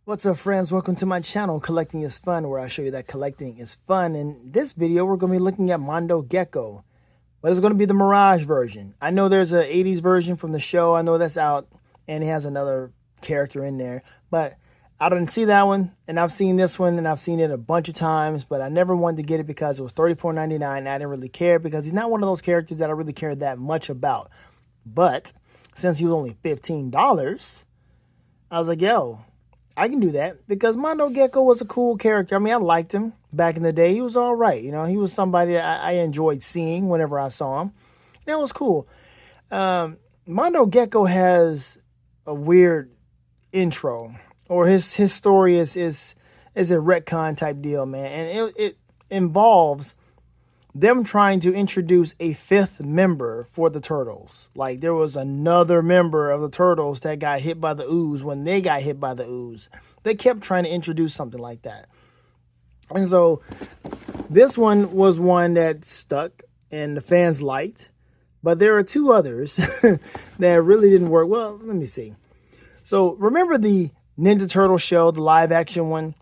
What's up, friends? Welcome to my channel, Collecting is Fun, where I show you that collecting is fun. In this video, we're going to be looking at Mondo Gecko, but it's going to be the Mirage version. I know there's an 80s version from the show. I know that's out, and it has another character in there, but I didn't see that one, and I've seen this one, and I've seen it a bunch of times, but I never wanted to get it because it was $34.99, and I didn't really care because he's not one of those characters that I really care that much about. But since he was only $15, I was like, yo, I can do that, because Mondo Gecko was a cool character. I mean, I liked him back in the day. He was all right. You know, he was somebody I enjoyed seeing whenever I saw him. That was cool. Mondo Gecko has a weird intro, or his story is a retcon type deal, man. And it involves them trying to introduce a fifth member for the Turtles. Like, there was another member of the Turtles that got hit by the ooze when they got hit by the ooze. They kept trying to introduce something like that. And so this one was one that stuck and the fans liked. But there are two others that really didn't work. Well, let me see. So remember the Ninja Turtle show, the live action one?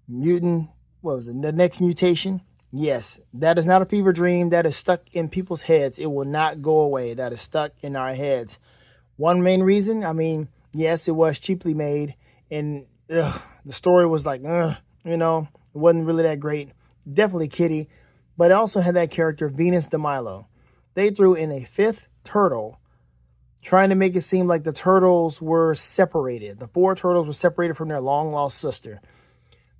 Mutant, what was it? The Next Mutation? Yes, that is not a fever dream. That is stuck in people's heads. It will not go away. That is stuck in our heads. One main reason, I mean, yes, it was cheaply made. And the story was like, you know, it wasn't really that great. Definitely kiddie. But it also had that character, Venus de Milo. They threw in a fifth turtle, trying to make it seem like the turtles were separated. The four turtles were separated from their long-lost sister.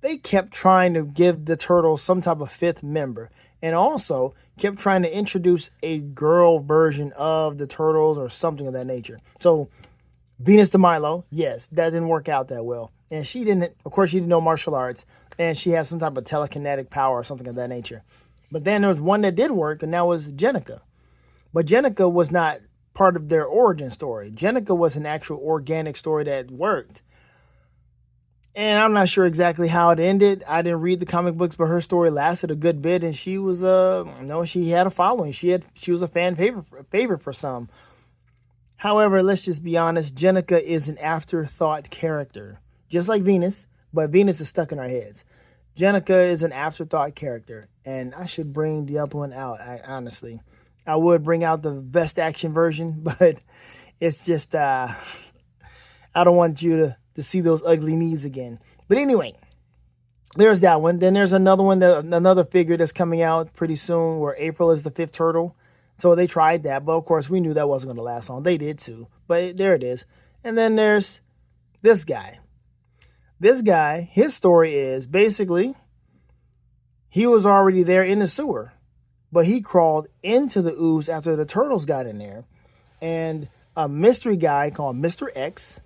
They kept trying to give the Turtles some type of fifth member, and also kept trying to introduce a girl version of the Turtles or something of that nature. So Venus de Milo, yes, that didn't work out that well. And she didn't, of course, she didn't know martial arts, and she had some type of telekinetic power or something of that nature. But then there was one that did work, and that was Jenica. But Jenica was not part of their origin story. Jenica was an actual organic story that worked. And I'm not sure exactly how it ended. I didn't read the comic books, but her story lasted a good bit, and she was she had a following. She was a fan favorite for some. However, let's just be honest, Jenica is an afterthought character, just like Venus, but Venus is stuck in our heads. Jenica is an afterthought character, and I should bring the other one out. Honestly, I would bring out the best action version, but it's just I don't want you to see those ugly knees again. But anyway, there's that one. Then there's another one, another figure that's coming out pretty soon, where April is the fifth turtle. So they tried that, but of course we knew that wasn't going to last long. They did too, but there it is. And then there's this guy. This guy, his story is basically he was already there in the sewer, but he crawled into the ooze after the turtles got in there, and a mystery guy called Mr. X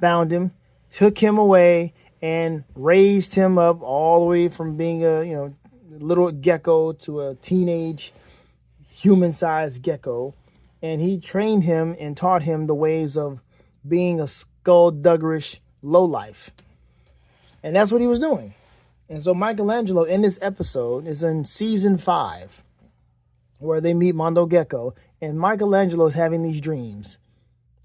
found him, took him away, and raised him up all the way from being a little gecko to a teenage human-sized gecko. And he trained him and taught him the ways of being a skullduggish lowlife. And that's what he was doing. And so Michelangelo in this episode is in season 5, where they meet Mondo Gecko, and Michelangelo is having these dreams.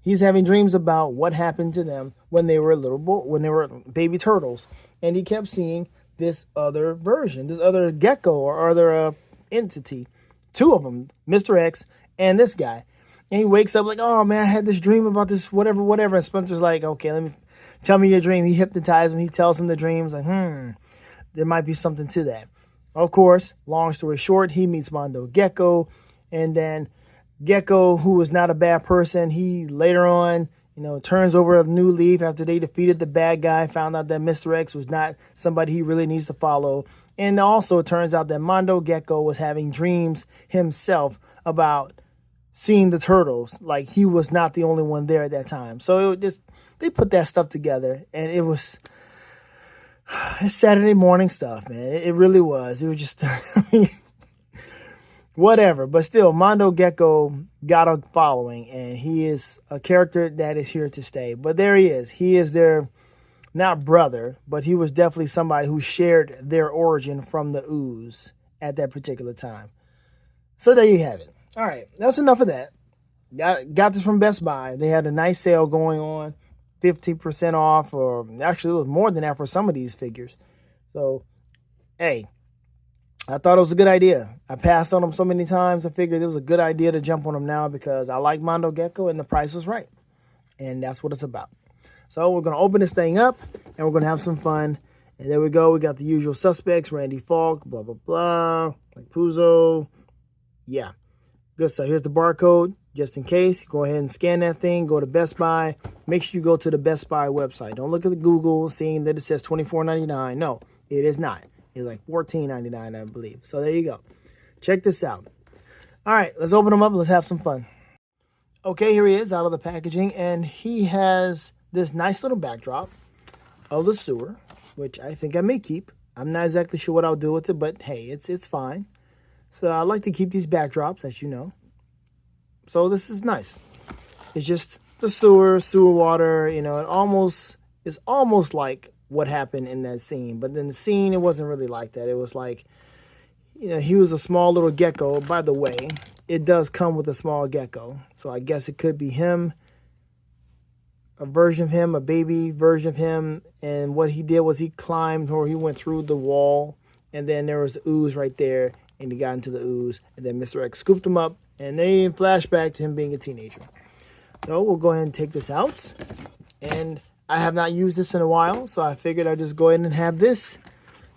He's having dreams about what happened to them when they were when they were baby turtles. And he kept seeing this other version, this other gecko or other entity. Two of them, Mr. X and this guy. And he wakes up like, oh man, I had this dream about this, whatever. And Spencer's like, okay, tell me your dream. He hypnotizes him. He tells him the dreams. Like, there might be something to that. Of course, long story short, he meets Mondo Gecko, and then Gecko, who is not a bad person, he later on, turns over a new leaf after they defeated the bad guy, found out that Mr. X was not somebody he really needs to follow. And also it turns out that Mondo Gecko was having dreams himself about seeing the turtles. Like, he was not the only one there at that time. So they put that stuff together, and it's Saturday morning stuff, man. It really was. It was just, whatever. But still, Mondo Gecko got a following, and he is a character that is here to stay. But there he is. He is their, not brother, but he was definitely somebody who shared their origin from the ooze at that particular time. So there you have it. All right, that's enough of that. Got this from Best Buy. They had a nice sale going on, 50% off, or actually it was more than that for some of these figures. So, hey, I thought it was a good idea. I passed on them so many times. I figured it was a good idea to jump on them now because I like Mondo Gecko and the price was right. And that's what it's about. So we're going to open this thing up and we're going to have some fun. And there we go. We got the usual suspects, Randy Falk, blah, blah, blah, like Puzo. Yeah, good stuff. Here's the barcode. Just in case, go ahead and scan that thing. Go to Best Buy. Make sure you go to the Best Buy website. Don't look at the Google seeing that it says $24.99. No, it is not. It's like $14.99, I believe. So there you go. Check this out. All right, let's open them up. Let's have some fun. Okay, here he is out of the packaging. And he has this nice little backdrop of the sewer, which I think I may keep. I'm not exactly sure what I'll do with it, but hey, it's fine. So I like to keep these backdrops, as you know. So this is nice. It's just the sewer water, you know, it's almost like what happened in that scene. But in the scene, it wasn't really like that. It was like, you know, he was a small little gecko. By the way, it does come with a small gecko. So I guess it could be him, a version of him, a baby version of him. And what he did was he climbed or he went through the wall. And then there was the ooze right there. And he got into the ooze. And then Mr. X scooped him up. And they flashback to him being a teenager. So we'll go ahead and take this out. And I have not used this in a while. So I figured I'd just go ahead and have this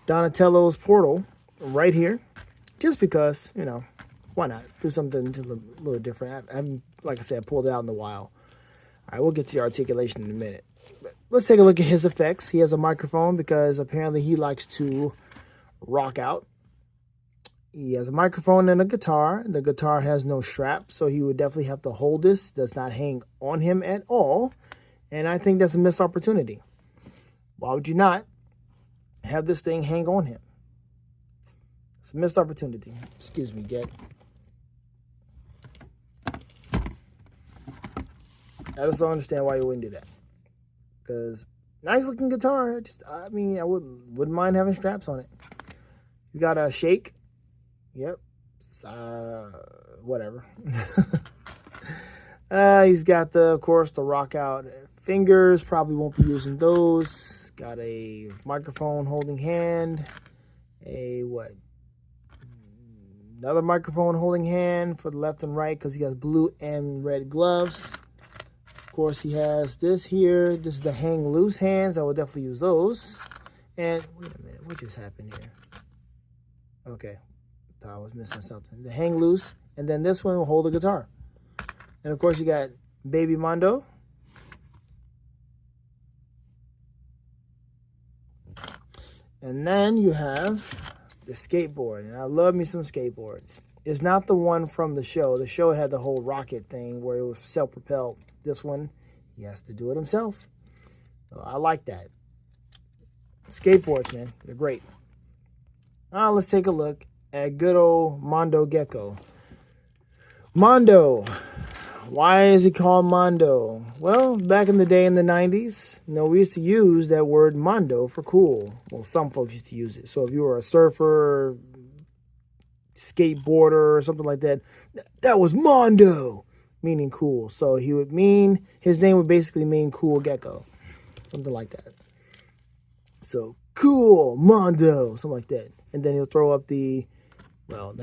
Donatello's portal right here. Just because, you know, why not? Do something a little different. I haven't, like I said, pulled it out in a while. All right, we'll get to the articulation in a minute. But let's take a look at his effects. He has a microphone because apparently he likes to rock out. He has a microphone and a guitar. The guitar has no strap, so he would definitely have to hold this. It does not hang on him at all. And I think that's a missed opportunity. Why would you not have this thing hang on him? It's a missed opportunity. Excuse me, Get. I just don't understand why you wouldn't do that. Because nice looking guitar. I mean, I wouldn't mind having straps on it. You got a shake. Yep. Whatever. He's got of course, the rock out fingers. Probably won't be using those. Got a microphone holding hand. Another microphone holding hand for the left and right because he has blue and red gloves. Of course, he has this here. This is the hang loose hands. I will definitely use those. And wait a minute, what just happened here? Okay. I was missing something. The hang loose, and then this one will hold the guitar. And of course, you got Baby Mondo. And then you have the skateboard. And I love me some skateboards. It's not the one from the show. The show had the whole rocket thing where it was self-propelled. This one, he has to do it himself. So I like that. Skateboards, man, they're great. Let's take a look at good old Mondo Gecko. Mondo. Why is he called Mondo? Well, back in the day in the 90s, you know, we used to use that word Mondo for cool. Well, some folks used to use it. So if you were a surfer, skateboarder, or something like that, that was Mondo, meaning cool. So his name would basically mean cool gecko. Something like that. So, cool, Mondo, something like that. And then he'll throw up the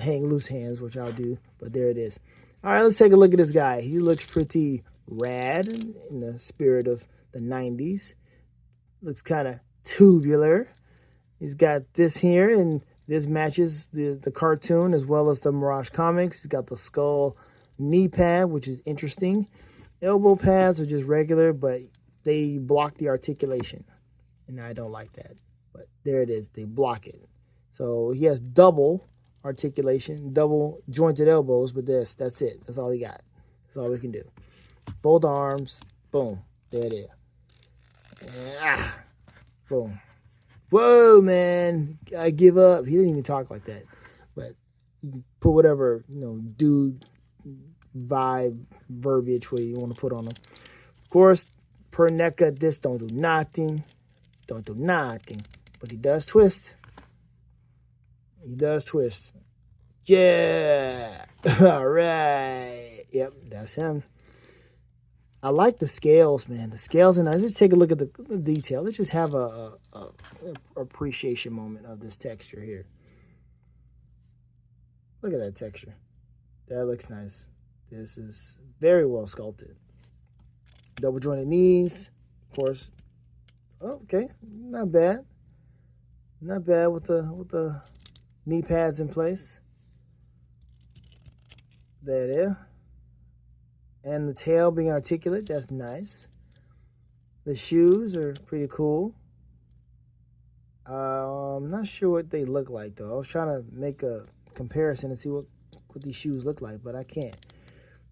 hang loose hands, which I'll do, but there it is. All right, let's take a look at this guy. He looks pretty rad in the spirit of the 90s. Looks kind of tubular. He's got this here, and this matches the cartoon as well as the Mirage comics. He's got the skull knee pad, which is interesting. Elbow pads are just regular, but they block the articulation, and I don't like that. But there it is. They block it. So he has double articulation, double jointed elbows, but that's it. That's all he got. That's all we can do. Both arms, boom, there it is. And, boom. Whoa, man, I give up. He didn't even talk like that. But you can put whatever, dude vibe, verbiage where you want to put on him. Of course, per NECA, this don't do nothing. Don't do nothing. But he does twist. He does twist. Yeah. All right. Yep, that's him. I like the scales, man. The scales, and let's just take a look at the detail. Let's just have a appreciation moment of this texture here. Look at that texture. That looks nice. This is very well sculpted. Double jointed knees, of course. Oh, okay, not bad. Not bad with the knee pads in place. There. And the tail being articulate, that's nice. The shoes are pretty cool. I'm not sure what they look like though. I was trying to make a comparison and see what these shoes look like, but I can't.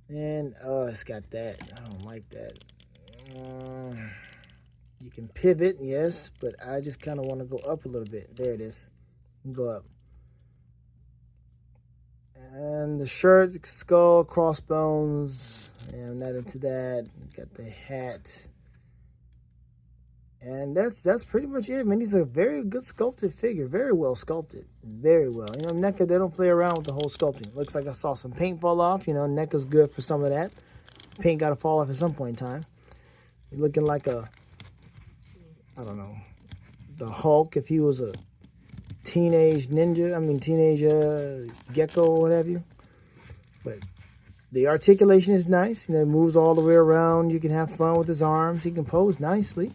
And it's got that. I don't like that. You can pivot, yes, but I just kind of want to go up a little bit. There it is. Go up. And the shirt, skull, crossbones. Yeah, I'm not into that. Got the hat. And that's pretty much it, man. He's a very good sculpted figure. Very well sculpted. Very well. You know, NECA, they don't play around with the whole sculpting. Looks like I saw some paint fall off. You know, NECA's good for some of that. Paint got to fall off at some point in time. You're looking like a, I don't know, the Hulk if he was a teenage gecko or what have you. But the articulation is nice. You know, it moves all the way around. You can have fun with his arms. He can pose nicely.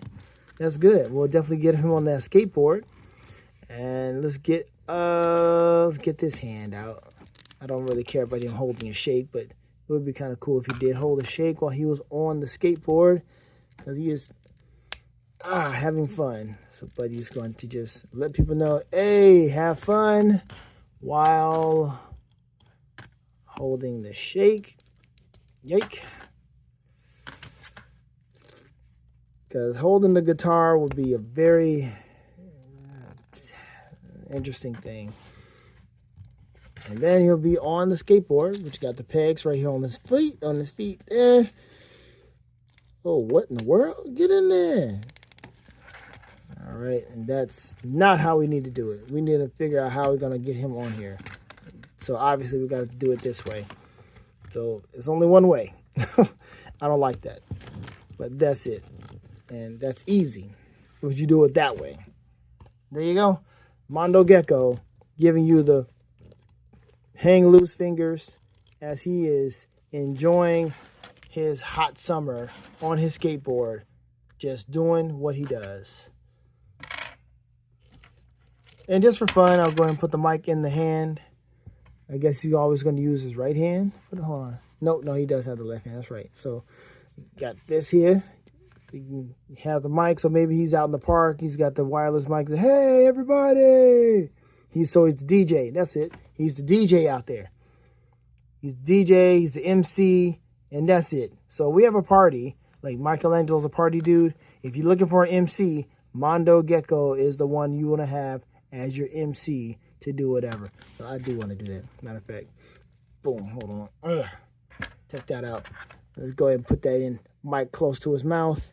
That's good. We'll definitely get him on that skateboard. And let's get this hand out. I don't really care about him holding a shake, but it would be kind of cool if he did hold a shake while he was on the skateboard, because he is having fun. So Buddy's going to just let people know, hey, have fun while holding the shake. Yike. Because holding the guitar would be a very interesting thing. And then he'll be on the skateboard, which got the pegs right here on his feet, there. Oh, what in the world? Get in there. All right, and that's not how we need to do it. We need to figure out how we're going to get him on here. So obviously we got to do it this way. So it's only one way. I don't like that. But that's it. And that's easy. Would you do it that way? There you go. Mondo Gecko giving you the hang loose fingers as he is enjoying his hot summer on his skateboard, just doing what he does. And just for fun, I'll go ahead and put the mic in the hand. I guess he's always going to use his right hand. Hold on. No, he does have the left hand. That's right. So got this here. You can have the mic, so maybe he's out in the park. He's got the wireless mic. Hey, everybody! He's the DJ. That's it. He's the DJ out there. He's the DJ. He's the MC, and that's it. So we have a party. Like Michelangelo's a party dude. If you're looking for an MC, Mondo Gecko is the one you want to have as your MC to do whatever. So I do want to do that. Matter of fact, boom. Hold on. Check that out. Let's go ahead and put that in. Mic close to his mouth.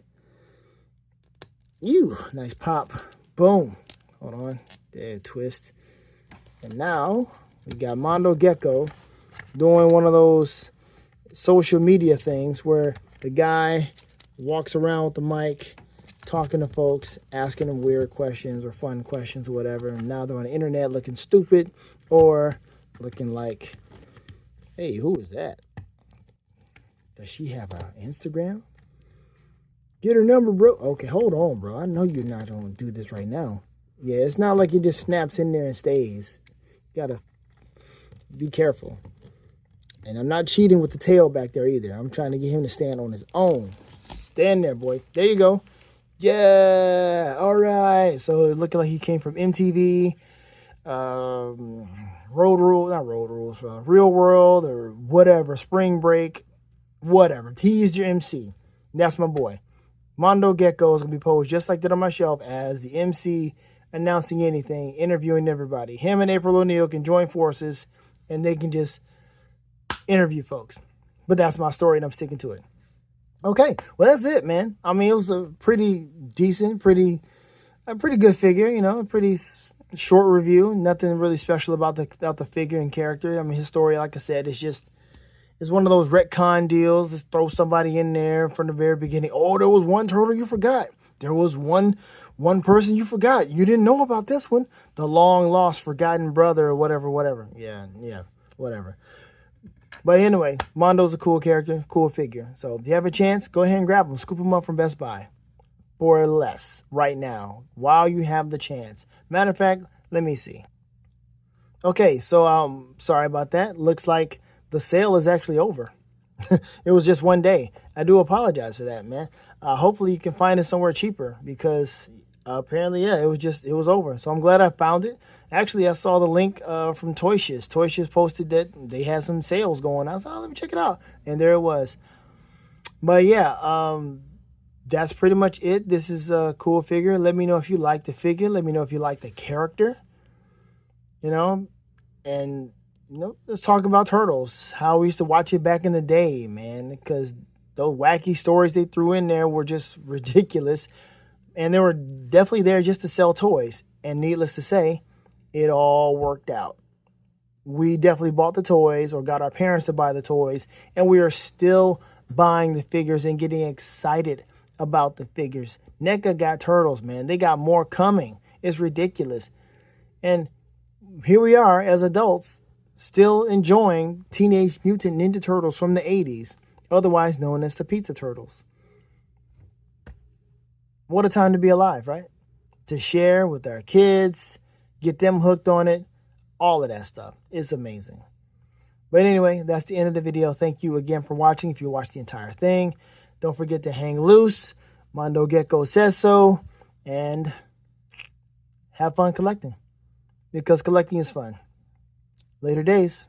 Nice pop. Boom. Hold on. There, twist. And now we got Mondo Gecko doing one of those social media things where the guy walks around with the mic, talking to folks, asking them weird questions or fun questions or whatever. And now they're on the internet looking stupid or looking like, hey, who is that? Does she have an Instagram? Get her number, bro. Okay, hold on, bro. I know you're not going to do this right now. Yeah, it's not like it just snaps in there and stays. You got to be careful. And I'm not cheating with the tail back there either. I'm trying to get him to stand on his own. Stand there, boy. There you go. Yeah. All right. So it looking like he came from MTV, Real World or whatever, Spring Break, whatever. He's your MC. That's my boy. Mondo Gecko is going to be posed just like that on my shelf as the MC, announcing anything, interviewing everybody. Him and April O'Neil can join forces and they can just interview folks. But that's my story and I'm sticking to it. Okay, well, that's it, man. I mean, it was a pretty decent, pretty good figure, you know, a pretty short review. Nothing really special about the figure and character. I mean, his story, like I said, it's It's one of those retcon deals. Just throw somebody in there from the very beginning. Oh, there was one turtle you forgot. There was one person you forgot. You didn't know about this one. The long lost forgotten brother or whatever. Yeah, whatever. But anyway, Mondo's a cool character, cool figure. So if you have a chance, go ahead and grab him. Scoop him up from Best Buy for less right now while you have the chance. Matter of fact, let me see. Okay, so sorry about that. Looks like the sale is actually over. It was just one day. I do apologize for that, man. Hopefully you can find it somewhere cheaper because apparently, yeah, it was over. So I'm glad I found it. Actually, I saw the link from Toy Shiz. Toy Shiz posted that they had some sales going. I was like, oh, let me check it out. And there it was. But yeah, that's pretty much it. This is a cool figure. Let me know if you like the figure. Let me know if you like the character. You know, and let's talk about Turtles. How we used to watch it back in the day, man. Because those wacky stories they threw in there were just ridiculous. And they were definitely there just to sell toys. And needless to say, it all worked out. We definitely bought the toys or got our parents to buy the toys. And we are still buying the figures and getting excited about the figures. NECA got Turtles, man. They got more coming. It's ridiculous. And here we are as adults still enjoying Teenage Mutant Ninja Turtles from the 80s, otherwise known as the Pizza Turtles. What a time to be alive, right? To share with our kids, get them hooked on it, all of that stuff. It's amazing. But anyway, that's the end of the video. Thank you again for watching. If you watched the entire thing, don't forget to hang loose. Mondo Gecko says so. And have fun collecting. Because collecting is fun. Later days.